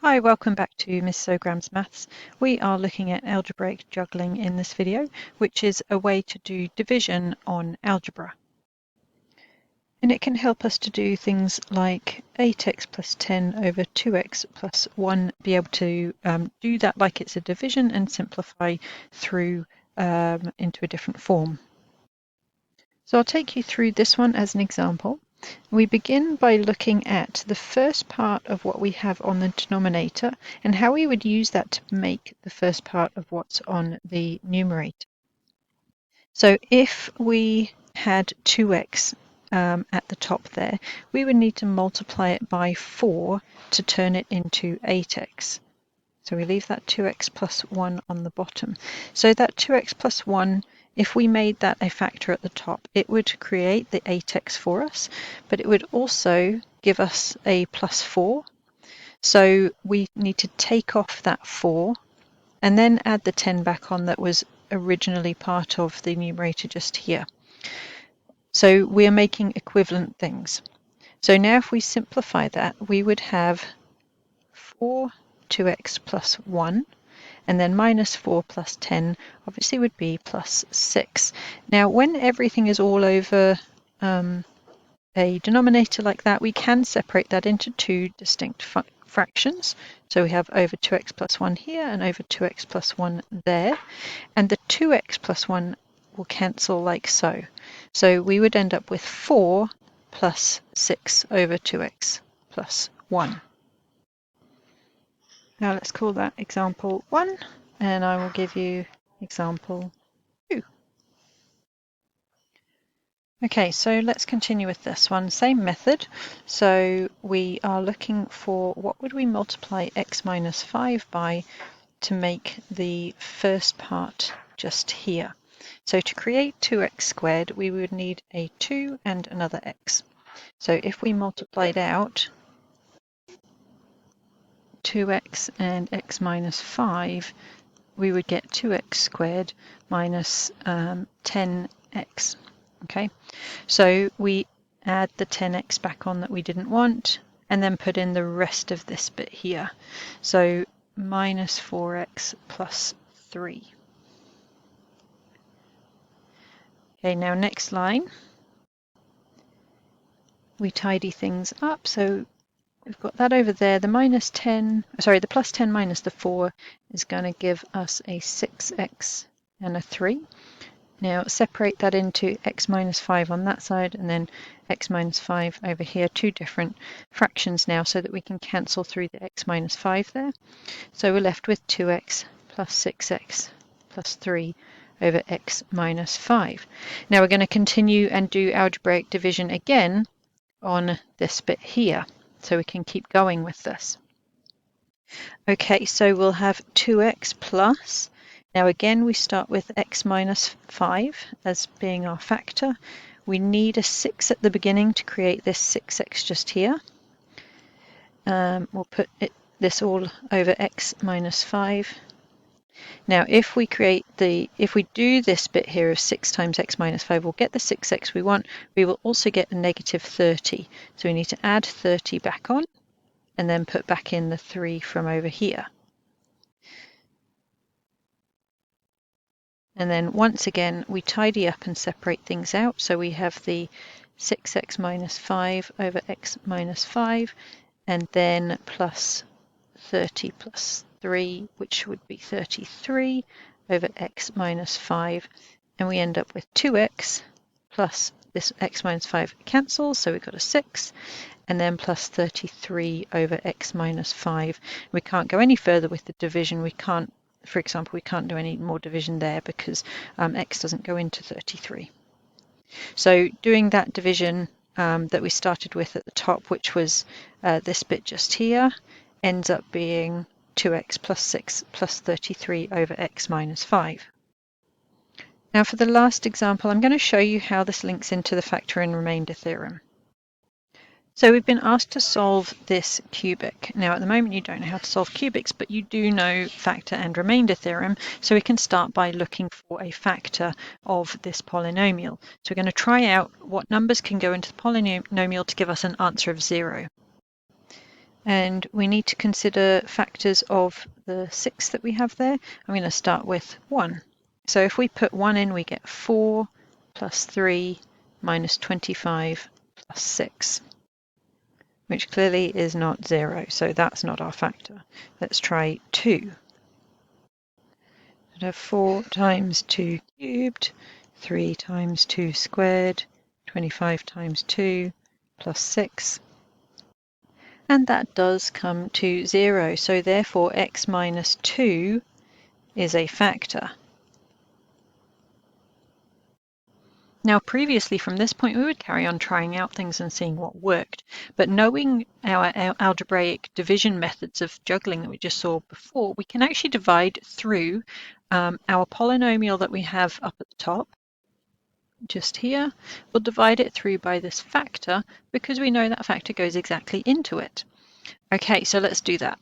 Hi, welcome back to Miss Sogram's Maths. We are looking at algebraic juggling in this video, which is a way to do division on algebra. And it can help us to do things like 8x plus 10 over 2x plus 1, be able to do that like it's a division and simplify through into a different form. So I'll take you through this one as an example. We begin by looking at the first part of what we have on the denominator and how we would use that to make the first part of what's on the numerator. So if we had 2x at the top there, we would need to multiply it by 4 to turn it into 8x. So we leave that 2x plus 1 on the bottom. So that 2x plus 1, if we made that a factor at the top, it would create the 8x for us, but it would also give us a plus 4. So we need to take off that 4 and then add the 10 back on that was originally part of the numerator just here. So we are making equivalent things. So now if we simplify that, we would have 2x plus 1, and then minus 4 plus 10 obviously would be plus 6. Now when everything is all over a denominator like that, we can separate that into two distinct fractions. So we have over 2x plus 1 here and over 2x plus 1 there, and the 2x plus 1 will cancel like so. So we would end up with 4 plus 6 over 2x plus 1. Now let's call that example 1, and I will give you example 2. Okay, so let's continue with this one. Same method. So we are looking for what would we multiply x minus 5 by to make the first part just here. So to create 2x squared, we would need a 2 and another x. So if we multiplied out 2x and x minus 5, we would get 2x squared minus 10x. Okay, so we add the 10x back on that we didn't want and then put in the rest of this bit here. So minus 4x plus 3. Okay, now next line, we tidy things up. So we've got that over there. The plus 10 minus the 4 is going to give us a 6x and a 3. Now separate that into x minus 5 on that side and then x minus 5 over here, two different fractions now so that we can cancel through the x minus 5 there. So we're left with 2x plus 6x plus 3 over x minus 5. Now we're going to continue and do algebraic division again on this bit here, so we can keep going with this. Okay, so we'll have 2x plus, now again we start with x minus 5 as being our factor. We need a 6 at the beginning to create this 6x just here. We'll put this all over x minus 5. Now if we do this bit here of 6 times x minus 5, we'll get the 6x we want. We will also get a negative 30. So we need to add 30 back on and then put back in the 3 from over here. And then once again, we tidy up and separate things out. So we have the 6x minus 5 over x minus 5, and then plus 30 plus 3, which would be 33 over x minus 5. And we end up with 2x plus this x minus 5 cancels, so we've got a 6, and then plus 33 over x minus 5. We can't go any further with the division. We can't, for example, we can't do any more division there because x doesn't go into 33. So doing that division that we started with at the top, which was this bit just here, ends up being 2x plus 6 plus 33 over x minus 5. Now for the last example, I'm going to show you how this links into the factor and remainder theorem. So we've been asked to solve this cubic. Now at the moment you don't know how to solve cubics, but you do know factor and remainder theorem, so we can start by looking for a factor of this polynomial. So we're going to try out what numbers can go into the polynomial to give us an answer of 0. And we need to consider factors of the 6 that we have there. I'm going to start with 1. So if we put 1 in, we get 4 plus 3 minus 25 plus 6, which clearly is not 0, so that's not our factor. Let's try 2. So 4 times 2 cubed, 3 times 2 squared, 25 times 2 plus 6. And that does come to 0, so therefore x minus 2 is a factor. Now previously from this point we would carry on trying out things and seeing what worked, but knowing our algebraic division methods of juggling that we just saw before, we can actually divide through our polynomial that we have up at the top, just here. We'll divide it through by this factor because we know that factor goes exactly into it. Okay, so let's do that.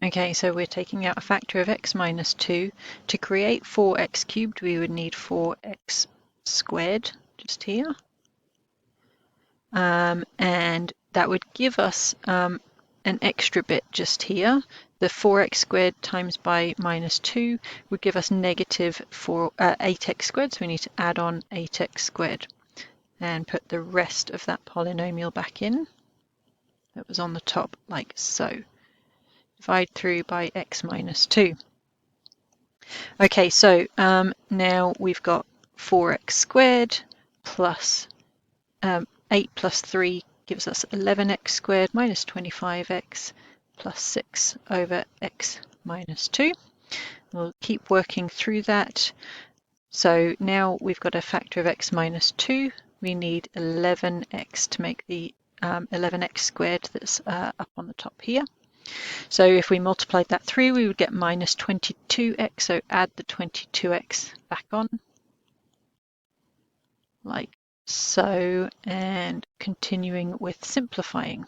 Okay, so we're taking out a factor of x minus 2. To create 4x cubed, we would need 4x squared, just here. And that would give us an extra bit just here. The 4x squared times by minus 2 would give us negative 8x squared, so we need to add on 8x squared and put the rest of that polynomial back in. That was on the top, like so. Divide through by x minus 2. Okay, so now we've got 4x squared plus 8 plus 3 gives us 11x squared minus 25x plus 6 over x minus 2. We'll keep working through that. So now we've got a factor of x minus 2. We need 11x to make the 11x squared that's up on the top here. So if we multiplied that through, we would get minus 22x, so add the 22x back on, like so, and continuing with simplifying.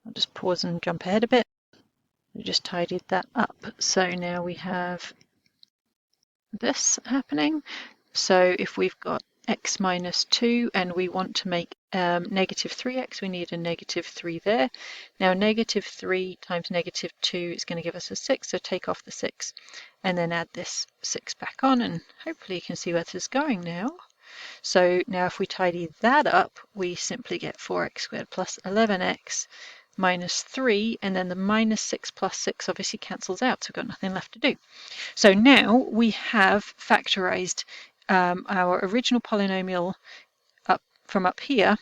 I'll just pause and jump ahead a bit. We just tidied that up. So now we have this happening. So if we've got x minus 2 and we want to make negative 3x, we need a negative 3 there. Now negative 3 times negative 2 is going to give us a 6, so take off the 6 and then add this 6 back on, and hopefully you can see where this is going now. So now if we tidy that up, we simply get 4x squared plus 11x minus 3, and then the minus 6 plus 6 obviously cancels out, so we've got nothing left to do. So now we have factorized our original polynomial from up here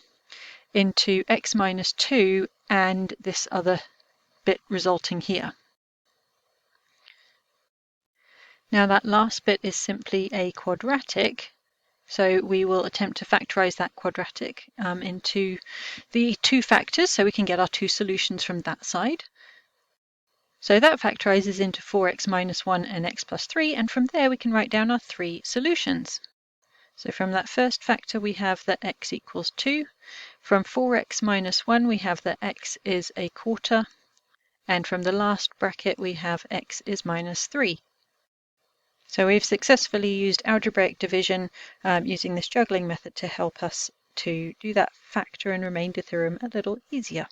into x minus 2 and this other bit resulting here. Now that last bit is simply a quadratic, so we will attempt to factorize that quadratic into the two factors so we can get our two solutions from that side. So that factorizes into 4x minus 1 and x plus 3, and from there we can write down our three solutions. So from that first factor we have that x equals 2. From 4x minus 1 we have that x is a quarter. And from the last bracket we have x is minus 3. So we've successfully used algebraic division using this juggling method to help us to do that factor and remainder theorem a little easier.